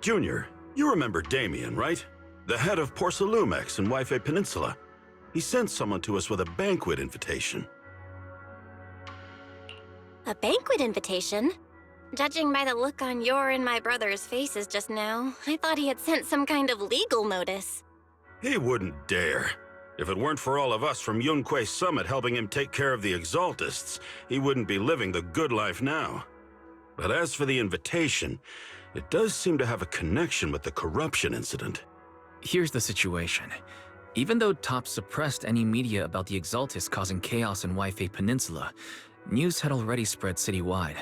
Junior, you remember Damien, right? The head of Porcelumex in Waifei Peninsula. He sent someone to us with a banquet invitation. A banquet invitation? Judging by the look on your and my brother's faces just now, I thought he had sent some kind of legal notice. He wouldn't dare. If it weren't for all of us from Yunquei Summit helping him take care of the Exaltists, he wouldn't be living the good life now. But as for the invitation, it does seem to have a connection with the corruption incident. Here's the situation. Even though Top suppressed any media about the Exaltists causing chaos in Waifei Peninsula, news had already spread citywide.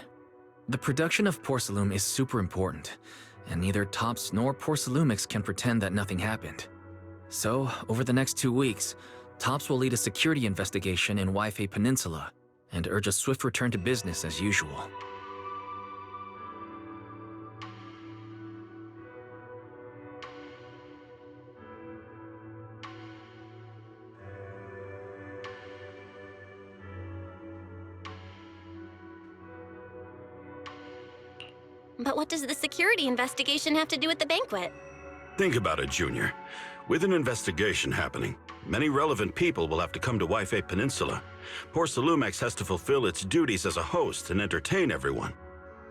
The production of Porcelume is super important, and neither Tops nor Porcelumix can pretend that nothing happened. So, over the next 2 weeks, Tops will lead a security investigation in Waifei Peninsula and urge a swift return to business as usual. But what does the security investigation have to do with the banquet? Think about it, Junior. With an investigation happening, many relevant people will have to come to Waifei Peninsula. Porcelumex has to fulfill its duties as a host and entertain everyone.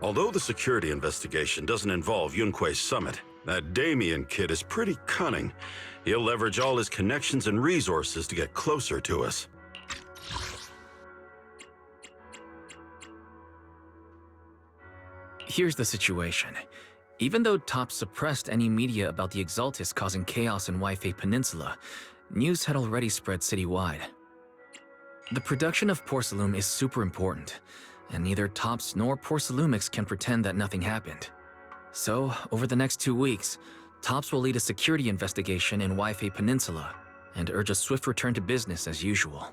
Although the security investigation doesn't involve Yunquei Summit, that Damien kid is pretty cunning. He'll leverage all his connections and resources to get closer to us. Here's the situation. Even though Top suppressed any media about the Exaltists causing chaos in Waifei Peninsula, news had already spread citywide. The production of Porcelume is super important, and neither Tops nor Porcelumix can pretend that nothing happened. So, over the next 2 weeks, Tops will lead a security investigation in Waifei Peninsula and urge a swift return to business as usual.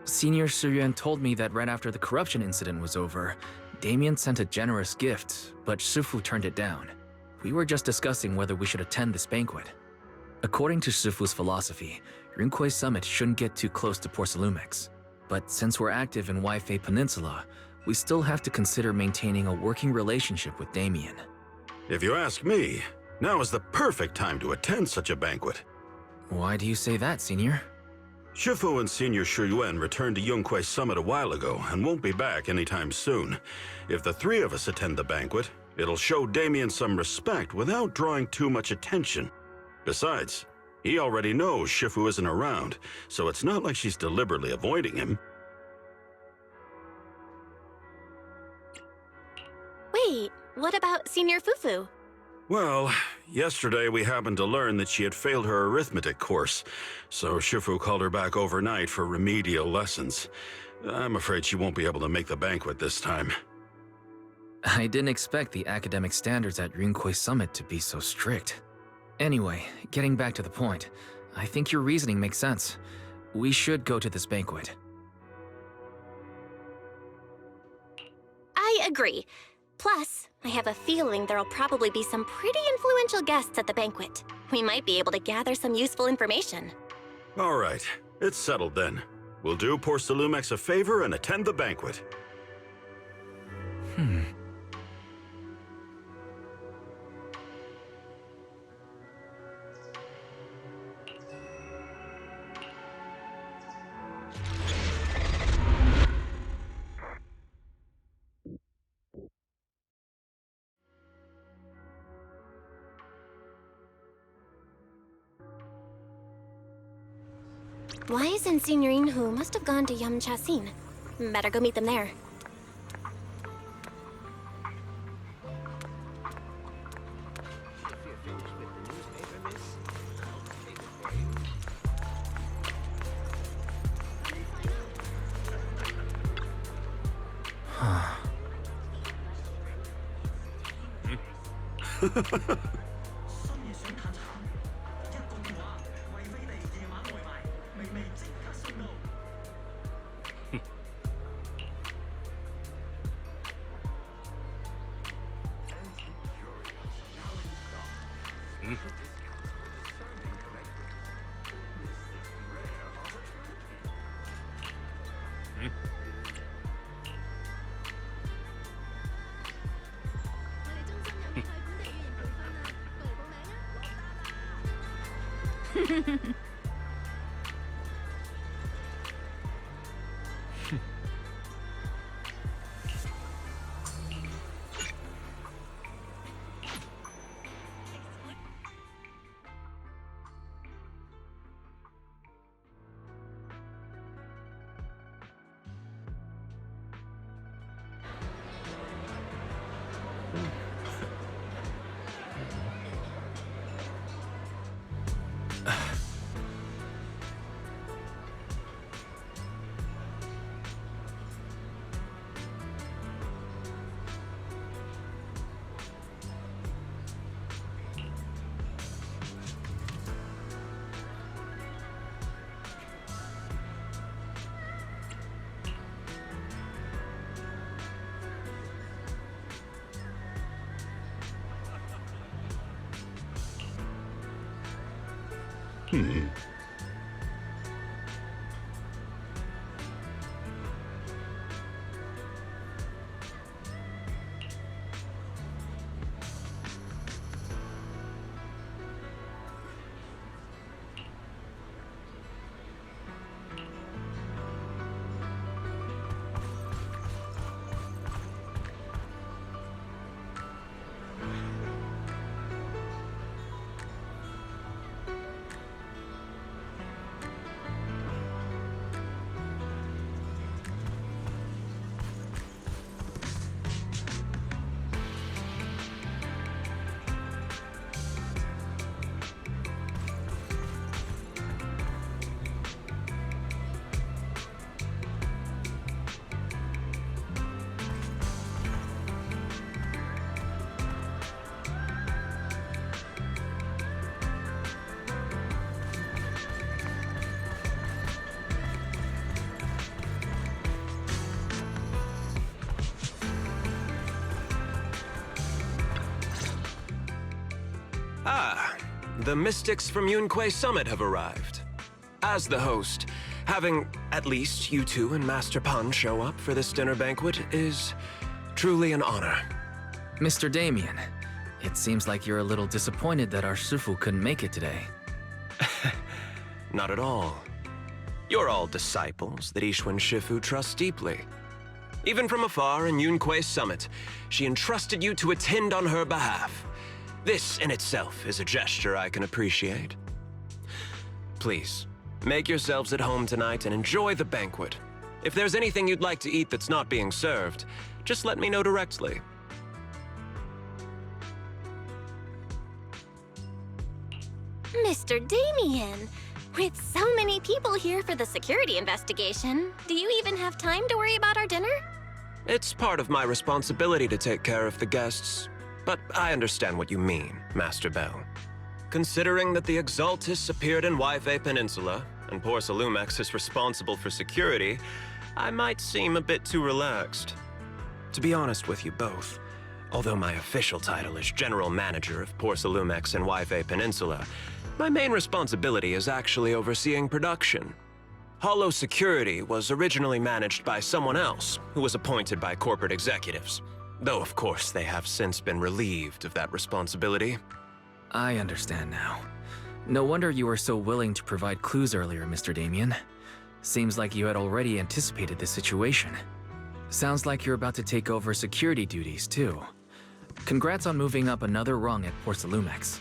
Senior Suyuan told me that right after the corruption incident was over, Damien sent a generous gift, but Shifu turned it down. We were just discussing whether we should attend this banquet. According to Shifu's philosophy, Yunquei Summit shouldn't get too close to Porcelumix. But since we're active in Waifei Peninsula, we still have to consider maintaining a working relationship with Damien. If you ask me, now is the perfect time to attend such a banquet. Why do you say that, Senior? Shifu and Senior Shuyuan returned to Yunquei Summit a while ago and won't be back anytime soon. If the three of us attend the banquet, it'll show Damien some respect without drawing too much attention. Besides, he already knows Shifu isn't around, so it's not like she's deliberately avoiding him. Wait, what about Senior Fufu? Well, yesterday we happened to learn that she had failed her arithmetic course, so Shifu called her back overnight for remedial lessons. I'm afraid she won't be able to make the banquet this time. I didn't expect the academic standards at Yunquei Summit to be so strict. Anyway, getting back to the point, I think your reasoning makes sense. We should go to this banquet. I agree. Plus, I have a feeling there'll probably be some pretty influential guests at the banquet. We might be able to gather some useful information. All right, it's settled then. We'll do Porcelumex a favor and attend the banquet. Wise and Senior Inhu must have gone to Yamchasin. Better go meet them there. Ah, the mystics from Yunquei Summit have arrived. As the host, having at least you two and Master Pan show up for this dinner banquet is truly an honor. Mr. Damien, it seems like you're a little disappointed that our Shifu couldn't make it today. Not at all. You're all disciples that Ishwen Shifu trusts deeply. Even from afar in Yunquei Summit, she entrusted you to attend on her behalf. This in itself is a gesture I can appreciate. Please, make yourselves at home tonight and enjoy the banquet. If there's anything you'd like to eat that's not being served, just let me know directly. Mr. Damien, with so many people here for the security investigation, do you even have time to worry about our dinner? It's part of my responsibility to take care of the guests, but I understand what you mean, Master Bell. Considering that the Exaltus appeared in Waifei Peninsula, and Porcelumex is responsible for security, I might seem a bit too relaxed. To be honest with you both, although my official title is General Manager of Porcelumex and Waifei Peninsula, my main responsibility is actually overseeing production. Hollow Security was originally managed by someone else, who was appointed by corporate executives. Though, of course, they have since been relieved of that responsibility. I understand now. No wonder you were so willing to provide clues earlier, Mr. Damien. Seems like you had already anticipated this situation. Sounds like you're about to take over security duties, too. Congrats on moving up another rung at Porcelumex.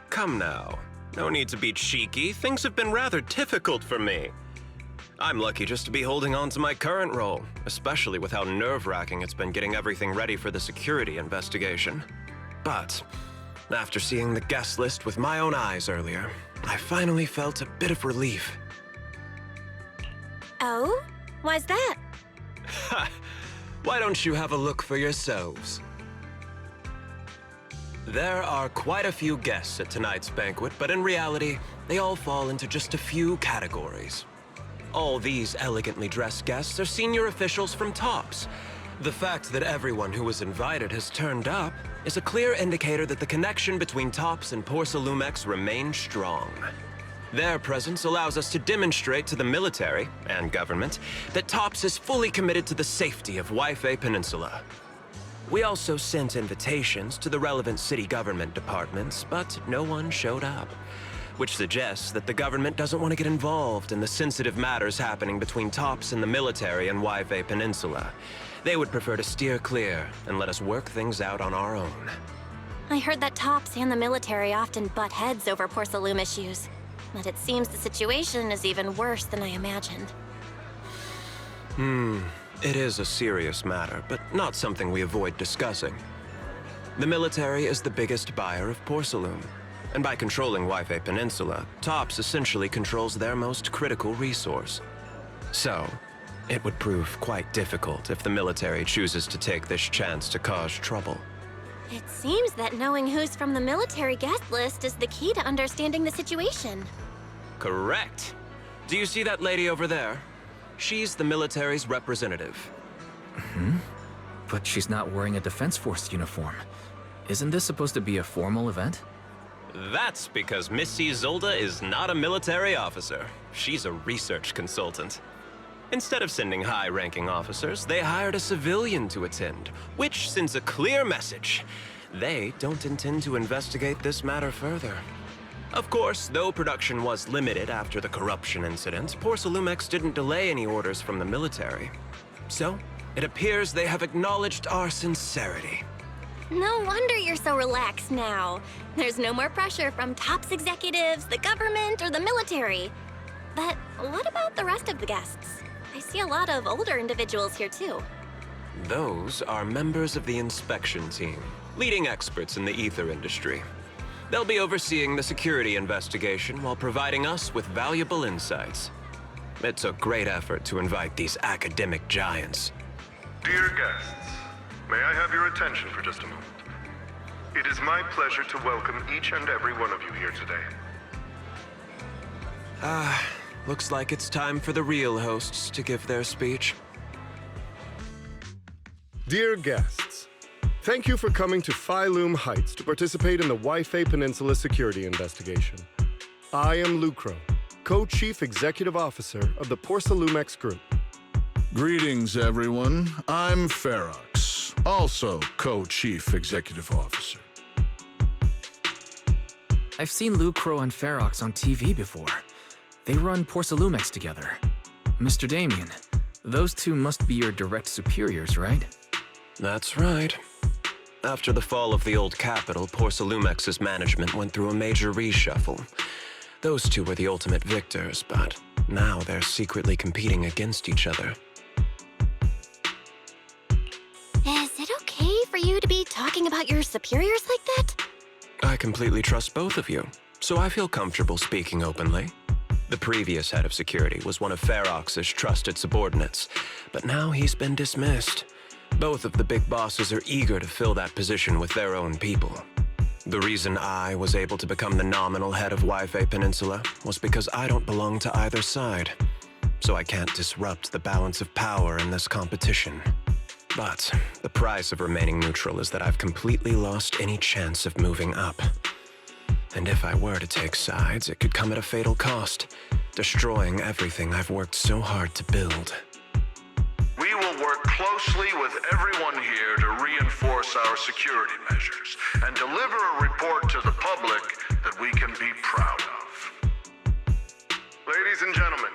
Come now. No need to be cheeky. Things have been rather difficult for me. I'm lucky just to be holding on to my current role, especially with how nerve-wracking it's been getting everything ready for the security investigation. But after seeing the guest list with my own eyes earlier, I finally felt a bit of relief. Oh? Why's that? Ha! Why don't you have a look for yourselves? There are quite a few guests at tonight's banquet, but in reality, they all fall into just a few categories. All these elegantly dressed guests are senior officials from TOPS, The fact that everyone who was invited has turned up is a clear indicator that the connection between TOPS and Porsalumex remains strong. Their presence allows us to demonstrate to the military and government that TOPS is fully committed to the safety of Wi-Fi Peninsula. We also sent invitations to the relevant city government departments, but no one showed up, which suggests that the government doesn't want to get involved in the sensitive matters happening between TOPS and the military and Wi-Fi Peninsula. They would prefer to steer clear and let us work things out on our own. I heard that TOPS and the military often butt heads over Porsalume issues, but it seems the situation is even worse than I imagined. It is a serious matter, but not something we avoid discussing. The military is the biggest buyer of Porsalume, and by controlling Wi-Fi Peninsula, TOPS essentially controls their most critical resource. So, it would prove quite difficult if the military chooses to take this chance to cause trouble. It seems that knowing who's from the military guest list is the key to understanding the situation. Correct. Do you see that lady over there? She's the military's representative. But she's not wearing a Defense Force uniform. Isn't this supposed to be a formal event? That's because Missy Zolda is not a military officer. She's a research consultant. Instead of sending high-ranking officers, they hired a civilian to attend, which sends a clear message. They don't intend to investigate this matter further. Of course, though production was limited after the corruption incident, Porsalumex didn't delay any orders from the military. So, it appears they have acknowledged our sincerity. No wonder you're so relaxed now. There's no more pressure from TOPS executives, the government, or the military. But what about the rest of the guests? I see a lot of older individuals here too. Those are members of the inspection team, leading experts in the ether industry. They'll be overseeing the security investigation while providing us with valuable insights. It took great effort to invite these academic giants. Dear guests, may I have your attention for just a moment? It is my pleasure to welcome each and every one of you here today. Looks like it's time for the real hosts to give their speech. Dear guests, thank you for coming to Phylume Heights to participate in the Wi-Fi Peninsula security investigation. I am Lucro, Co-Chief Executive Officer of the Porsalumex Group. Greetings, everyone. I'm Ferox, also Co-Chief Executive Officer. I've seen Lucro and Ferox on TV before. They run Porsalumex together. Mr. Damien, those two must be your direct superiors, right? That's right. After the fall of the old capital, Porsalumex's management went through a major reshuffle. Those two were the ultimate victors, but now they're secretly competing against each other. Is it okay for you to be talking about your superiors like that? I completely trust both of you, so I feel comfortable speaking openly. The previous head of security was one of Ferox's trusted subordinates, but now he's been dismissed. Both of the big bosses are eager to fill that position with their own people. The reason I was able to become the nominal head of Wi-Fi Peninsula was because I don't belong to either side, so I can't disrupt the balance of power in this competition. But the price of remaining neutral is that I've completely lost any chance of moving up. And if I were to take sides, it could come at a fatal cost, destroying everything I've worked so hard to build. We will work closely with everyone here to reinforce our security measures and deliver a report to the public that we can be proud of. Ladies and gentlemen,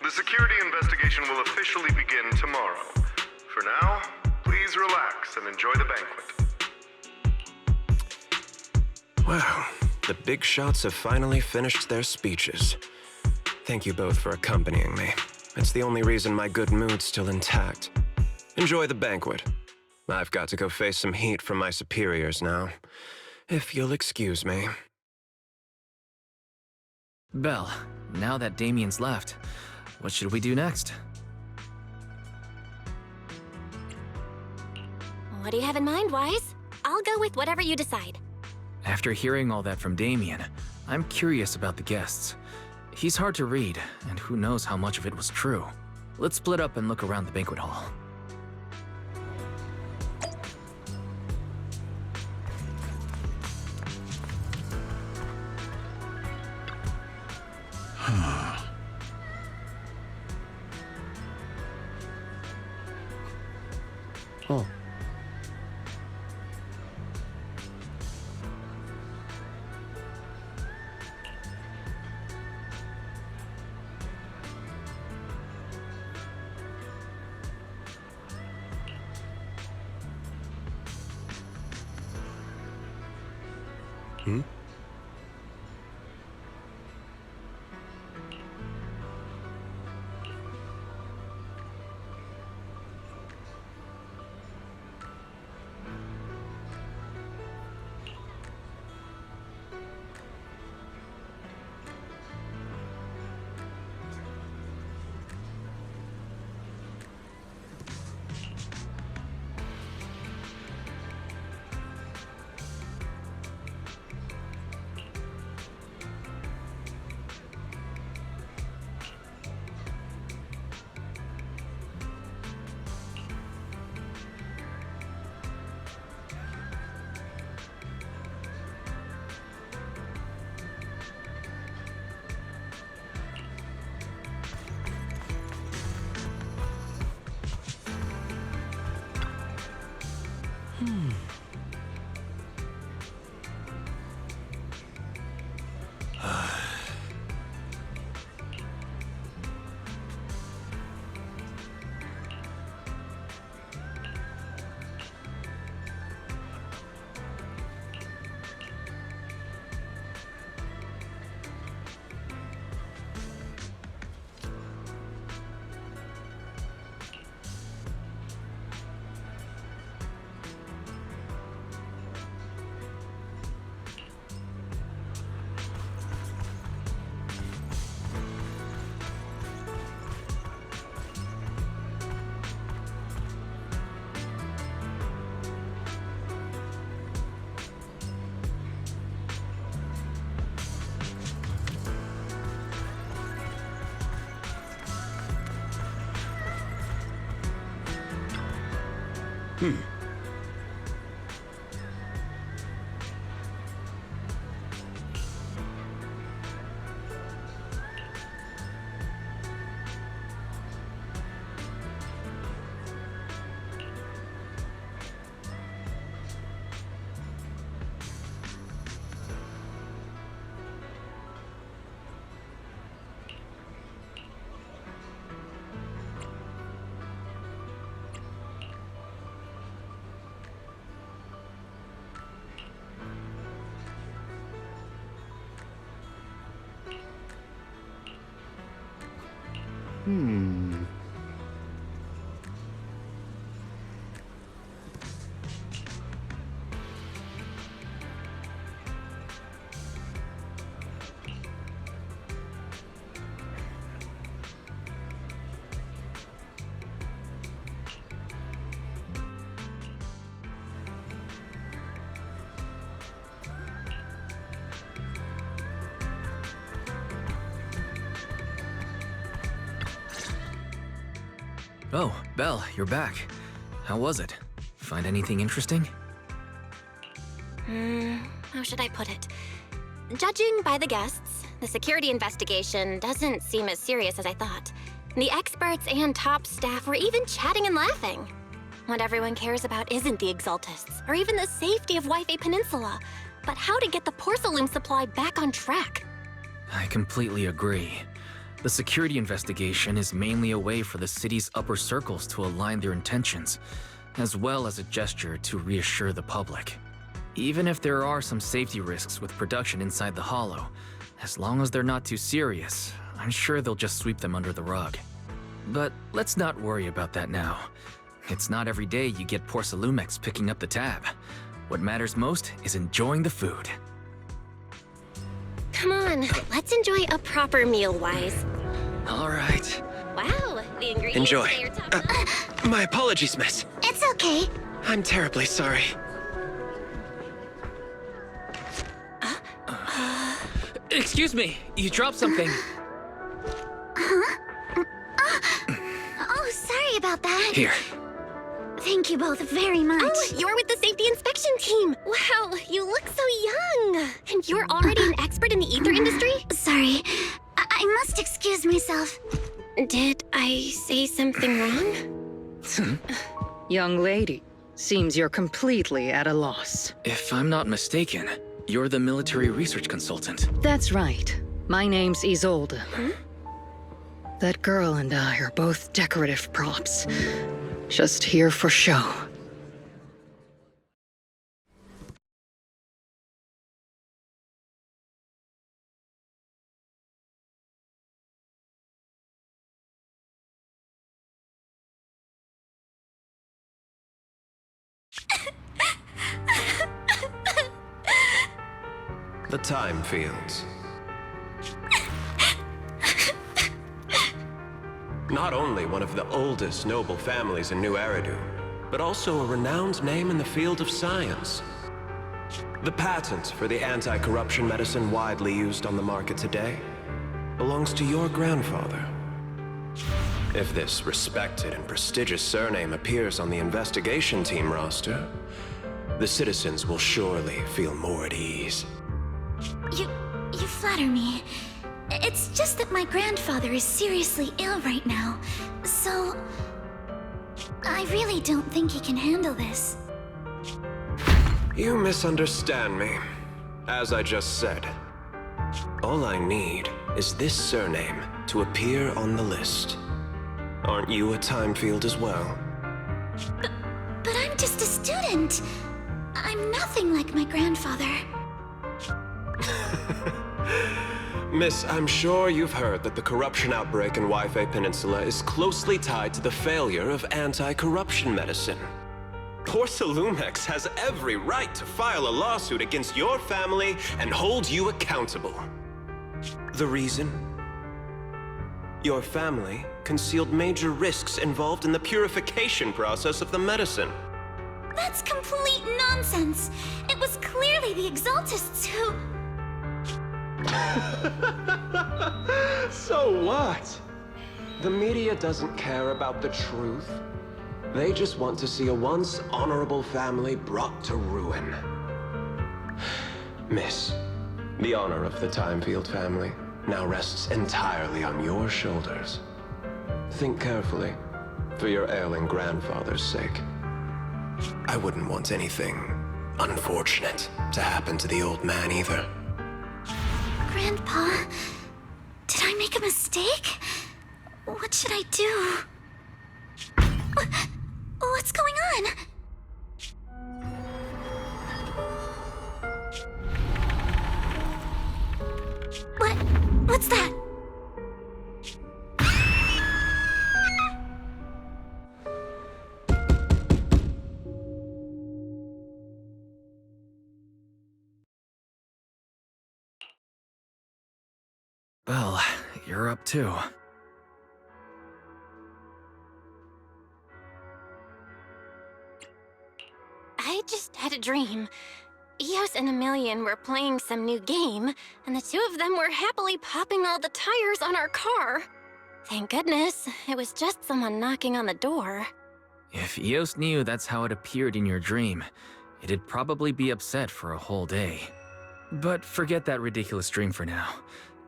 the security investigation will officially begin tomorrow. For now, please relax and enjoy the banquet. Wow, the big shots have finally finished their speeches. Thank you both for accompanying me. It's the only reason my good mood's still intact. Enjoy the banquet. I've got to go face some heat from my superiors now. If you'll excuse me. Belle, now that Damien's left, what should we do next? What do you have in mind, Wise? I'll go with whatever you decide. After hearing all that from Damien, I'm curious about the guests. He's hard to read, and who knows how much of it was true. Let's split up and look around the banquet hall. Oh. Hmm? Oh, Belle, you're back. How was it? Find anything interesting? How should I put it? Judging by the guests, the security investigation doesn't seem as serious as I thought. The experts and top staff were even chatting and laughing. What everyone cares about isn't the Exaltists, or even the safety of Wi-Fi Peninsula, but how to get the porcelain supply back on track. I completely agree. The security investigation is mainly a way for the city's upper circles to align their intentions, as well as a gesture to reassure the public. Even if there are some safety risks with production inside the Hollow, as long as they're not too serious, I'm sure they'll just sweep them under the rug. But let's not worry about that now. It's not every day you get Porcelumex picking up the tab. What matters most is enjoying the food. Come on, let's enjoy a proper meal, Wise. All right. Wow, the ingredients Enjoy. say you're top My apologies, miss. It's okay. I'm terribly sorry. Excuse me, you dropped something. Oh, sorry about that. Here. Thank you both very much. Oh, you're with the safety inspection team. Wow, you look so young. And you're already an expert in the ether industry? Sorry, I must excuse myself. Did I say something wrong? Young lady, seems you're completely at a loss. If I'm not mistaken, you're the military research consultant. That's right. My name's Isolde. That girl and I are both decorative props. Just here for show. The time fields. Not only one of the oldest noble families in New Eridu, but also a renowned name in the field of science. The patent for the anti-corruption medicine widely used on the market today belongs to your grandfather. If this respected and prestigious surname appears on the investigation team roster, the citizens will surely feel more at ease. You flatter me. It's just that my grandfather is seriously ill right now, so I really don't think he can handle this. You misunderstand me. As I just said, all I need is this surname to appear on the list. Aren't you a time field as well? But I'm just a student. I'm nothing like my grandfather. Miss, I'm sure you've heard that the corruption outbreak in Wi-Fi Peninsula is closely tied to the failure of anti-corruption medicine. Porcelumex has every right to file a lawsuit against your family and hold you accountable. The reason? Your family concealed major risks involved in the purification process of the medicine. That's complete nonsense. It was clearly the Exaltists who... So what? The media doesn't care about the truth. They just want to see a once honorable family brought to ruin. Miss, the honor of the Timefield family now rests entirely on your shoulders. Think carefully, for your ailing grandfather's sake. I wouldn't want anything unfortunate to happen to the old man either. Grandpa, did I make a mistake? What should I do? What's going on? What's that? Well, you're up too. I just had a dream. Eos and Emilian were playing some new game, and the two of them were happily popping all the tires on our car. Thank goodness, it was just someone knocking on the door. If Eos knew that's how it appeared in your dream, it'd probably be upset for a whole day. But forget that ridiculous dream for now.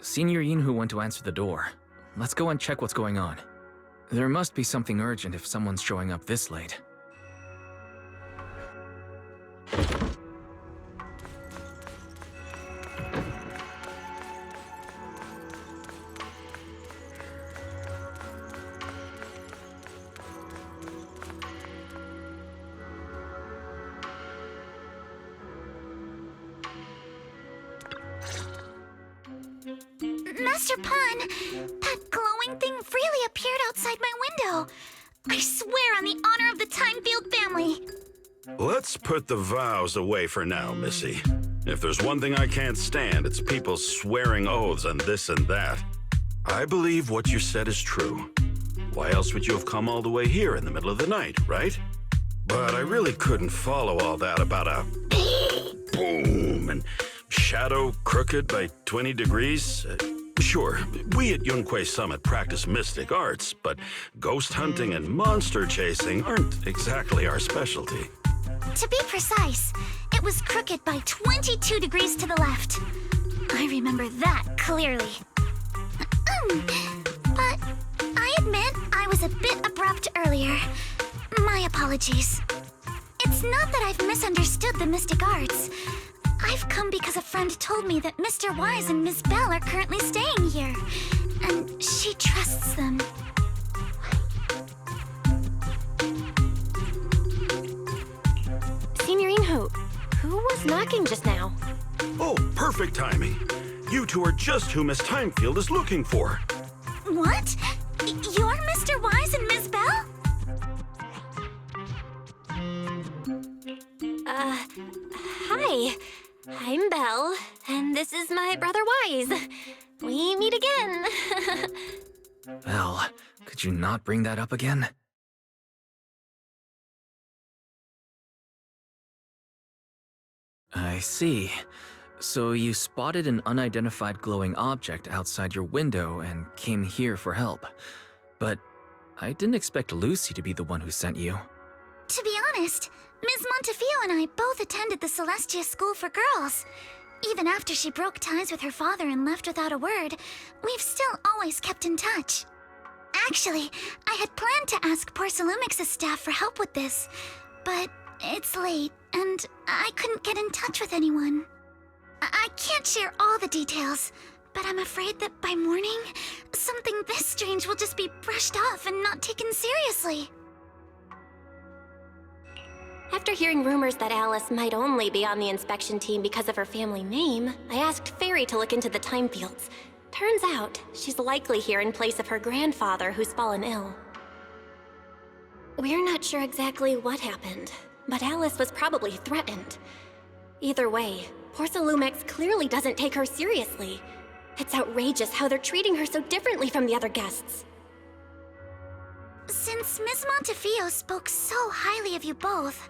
Senior Yinhu went to answer the door. Let's go and check what's going on. There must be something urgent if someone's showing up this late. Master Pawn, that glowing thing really appeared outside my window. I swear on the honor of the Timefield family. Let's put the vows away for now, Missy. If there's one thing I can't stand, it's people swearing oaths on this and that. I believe what you said is true. Why else would you have come all the way here in the middle of the night, right? But I really couldn't follow all that about a boom and shadow crooked by 20 degrees. Sure, we at Yunquei Summit practice mystic arts, but ghost hunting and monster chasing aren't exactly our specialty. To be precise, it was crooked by 22 degrees to the left. I remember that clearly. But I admit I was a bit abrupt earlier. My apologies. apologies. It's not that I've misunderstood the mystic arts. I've come because a friend told me that Mr. Wise and Ms. Bell are currently staying here, and she trusts them. Signorine who was knocking just now? Oh, perfect timing. You two are just who Miss Timefield is looking for. What? You're Mr. Wise and Ms. Bell? Hi. I'm Belle, and this is my brother Wise. We meet again. Belle, could you not bring that up again? I see. So you spotted an unidentified glowing object outside your window and came here for help. But I didn't expect Lucy to be the one who sent you. To be honest, Ms. Montefiore and I both attended the Celestia School for Girls. Even after she broke ties with her father and left without a word, we've still always kept in touch. Actually, I had planned to ask Porcelumix's staff for help with this, but it's late, and I couldn't get in touch with anyone. I can't share all the details, but I'm afraid that by morning, something this strange will just be brushed off and not taken seriously. After hearing rumors that Alice might only be on the inspection team because of her family name, I asked Fairy to look into the time fields. Turns out, she's likely here in place of her grandfather who's fallen ill. We're not sure exactly what happened, but Alice was probably threatened. Either way, Porcelumix clearly doesn't take her seriously. It's outrageous how they're treating her so differently from the other guests. Since Ms. Montefiore spoke so highly of you both,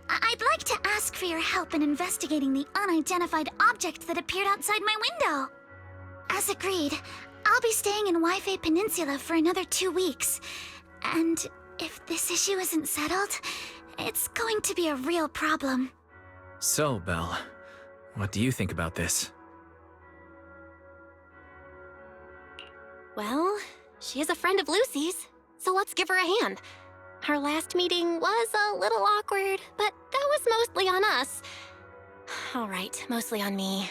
I'd like to ask for your help in investigating the unidentified object that appeared outside my window. As agreed, I'll be staying in Wi-Fi Peninsula for another 2 weeks. And if this issue isn't settled, it's going to be a real problem. So, Belle, what do you think about this? Well, she is a friend of Lucy's, so let's give her a hand. Our last meeting was a little awkward, but that was mostly on us. All right, mostly on me.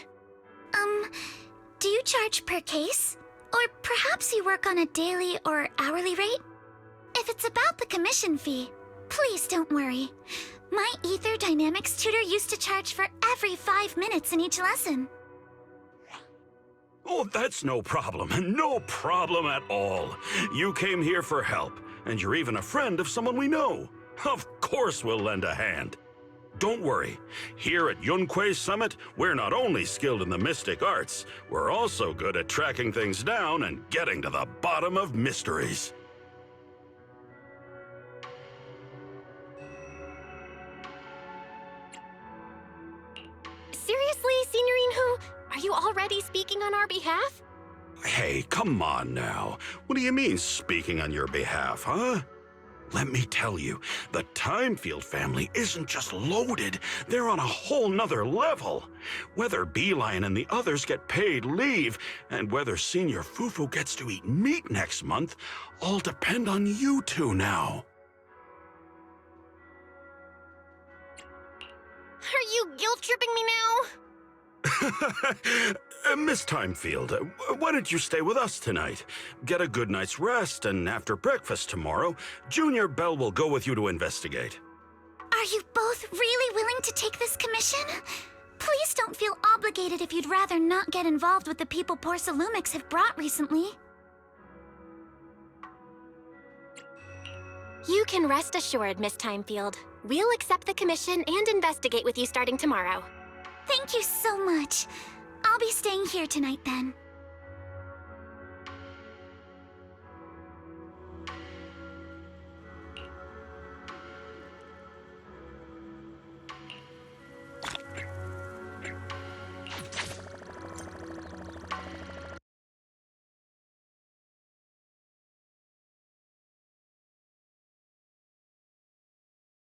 Do you charge per case? Or perhaps you work on a daily or hourly rate? If it's about the commission fee, please don't worry. My Ether Dynamics tutor used to charge for every 5 minutes in each lesson. Oh, that's no problem. No problem at all. You came here for help, and you're even a friend of someone we know. Of course we'll lend a hand. Don't worry. Here at Yunque Summit, we're not only skilled in the mystic arts, we're also good at tracking things down and getting to the bottom of mysteries. Seriously, Signorine Who? Are you already speaking on our behalf? Hey, come on now. What do you mean, speaking on your behalf, huh? Let me tell you, the Timefield family isn't just loaded, they're on a whole nother level. Whether Beeline and the others get paid leave, and whether Senior Fufu gets to eat meat next month, all depend on you two now. Are you guilt-tripping me now? Miss Timefield, why don't you stay with us tonight? Get a good night's rest, and after breakfast tomorrow, Junior Bell will go with you to investigate. Are you both really willing to take this commission? Please don't feel obligated if you'd rather not get involved with the people Porcelumix have brought recently. You can rest assured, Miss Timefield. We'll accept the commission and investigate with you starting tomorrow. Thank you so much. I'll be staying here tonight then.